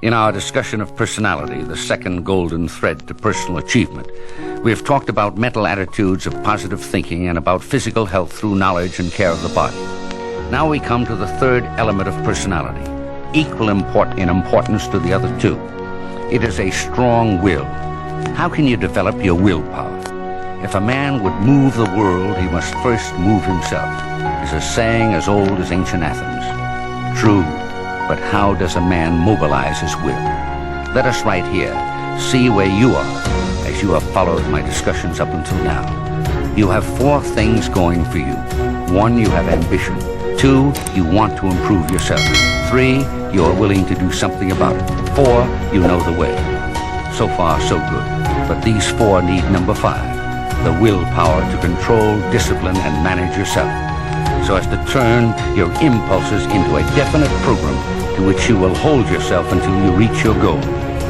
In our discussion of personality, the second golden thread to personal achievement, we have talked about mental attitudes of positive thinking and about physical health through knowledge and care of the body. Now we come to the third element of personality, equal in importance to the other two. It is a strong will. How can you develop your willpower? If a man would move the world, he must first move himself, is a saying as old as ancient Athens. True, but how does a man mobilize his will? Let us right here see where you are as you have followed my discussions up until now. You have four things going for you. 1, you have ambition. 2, you want to improve yourself. 3, you are willing to do something about it. 4, you know the way. So far, so good. But these 4 need number 5, the willpower to control, discipline, and manage yourself, so as to turn your impulses into a definite program to which you will hold yourself until you reach your goal.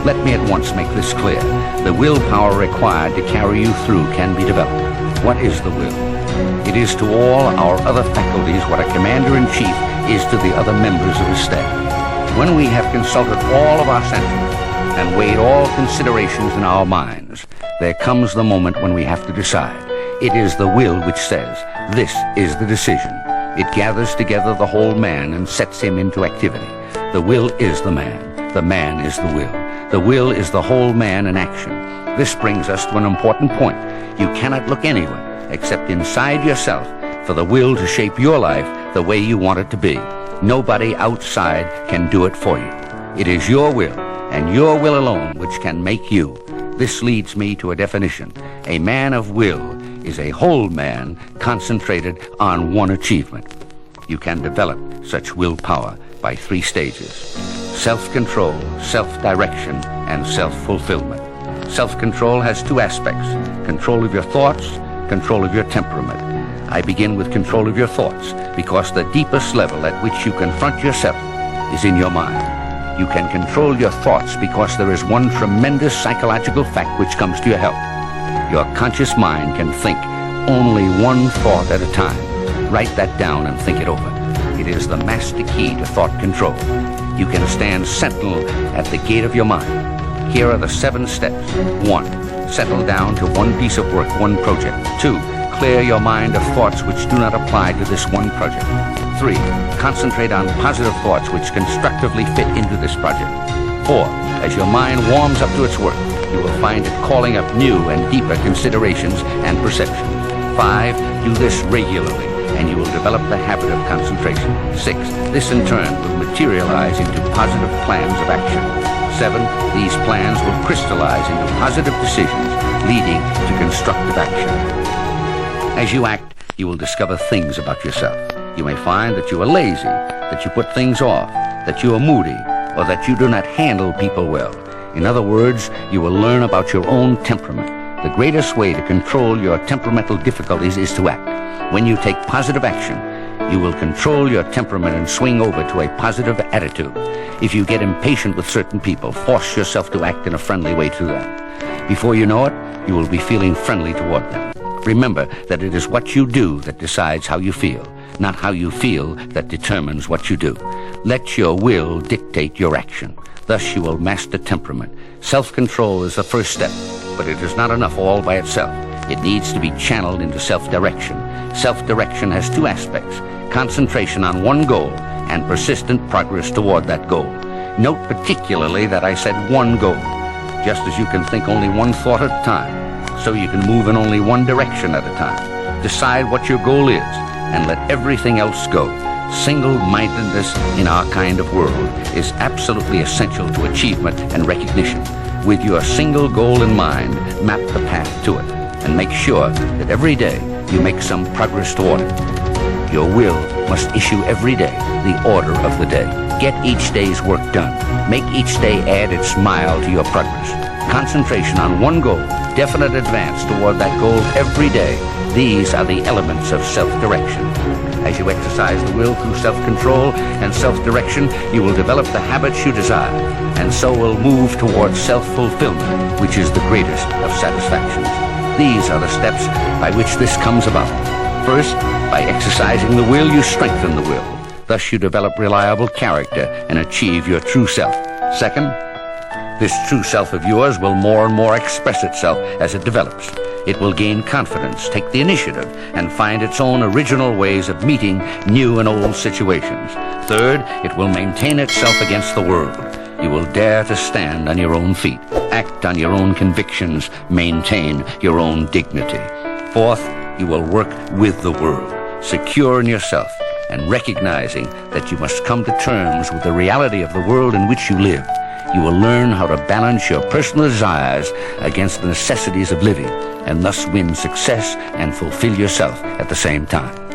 Let me at once make this clear. The willpower required to carry you through can be developed. What is the will? It is to all our other faculties what a commander-in-chief is to the other members of his staff. When we have consulted all of our senses and weighed all considerations in our minds, there comes the moment when we have to decide. It is the will which says, this is the decision. It gathers together the whole man and sets him into activity. The will is the man is the will. The will is the whole man in action. This brings us to an important point. You cannot look anywhere except inside yourself for the will to shape your life the way you want it to be. Nobody outside can do it for you. It is your will, and your will alone, which can make you. This leads me to a definition. A man of will is a whole man concentrated on one achievement. You can develop such willpower by 3 stages: self-control, self-direction, and self-fulfillment. Self-control has 2 aspects: control of your thoughts, control of your temperament. I begin with control of your thoughts because the deepest level at which you confront yourself is in your mind. You can control your thoughts because there is one tremendous psychological fact which comes to your help. Your conscious mind can think only one thought at a time. Write that down and think it over. It is the master key to thought control. You can stand sentinel at the gate of your mind. Here are the 7 steps. 1, settle down to one piece of work, one project. 2, clear your mind of thoughts which do not apply to this one project. 3, concentrate on positive thoughts which constructively fit into this project. 4, as your mind warms up to its work, you will find it calling up new and deeper considerations and perceptions. 5, do this regularly, and you will develop the habit of concentration. 6, this in turn will materialize into positive plans of action. 7, these plans will crystallize into positive decisions, leading to constructive action. As you act, you will discover things about yourself. You may find that you are lazy, that you put things off, that you are moody, or that you do not handle people well. In other words, you will learn about your own temperament. The greatest way to control your temperamental difficulties is to act. When you take positive action, you will control your temperament and swing over to a positive attitude. If you get impatient with certain people, force yourself to act in a friendly way to them. Before you know it, you will be feeling friendly toward them. Remember that it is what you do that decides how you feel, not how you feel that determines what you do. Let your will dictate your action. Thus you will master temperament. Self-control is the first step, but it is not enough all by itself. It needs to be channeled into self-direction. Self-direction has 2 aspects: concentration on one goal and persistent progress toward that goal. Note particularly that I said one goal. Just as you can think only one thought at a time, so you can move in only one direction at a time. Decide what your goal is and let everything else go. Single-mindedness in our kind of world is absolutely essential to achievement and recognition. With your single goal in mind, map the path to it, and make sure that every day you make some progress toward it. Your will must issue every day the order of the day. Get each day's work done. Make each day add its mile to your progress. Concentration on one goal, definite advance toward that goal every day. These are the elements of self-direction. As you exercise the will through self-control and self-direction, you will develop the habits you desire, and so will move towards self-fulfillment, which is the greatest of satisfactions. These are the steps by which this comes about. First, by exercising the will, you strengthen the will. Thus you develop reliable character and achieve your true self. Second, this true self of yours will more and more express itself as it develops. It will gain confidence, take the initiative, and find its own original ways of meeting new and old situations. Third, it will maintain itself against the world. You will dare to stand on your own feet, act on your own convictions, maintain your own dignity. Fourth, you will work with the world, secure in yourself, and recognizing that you must come to terms with the reality of the world in which you live. You will learn how to balance your personal desires against the necessities of living, and thus win success and fulfill yourself at the same time.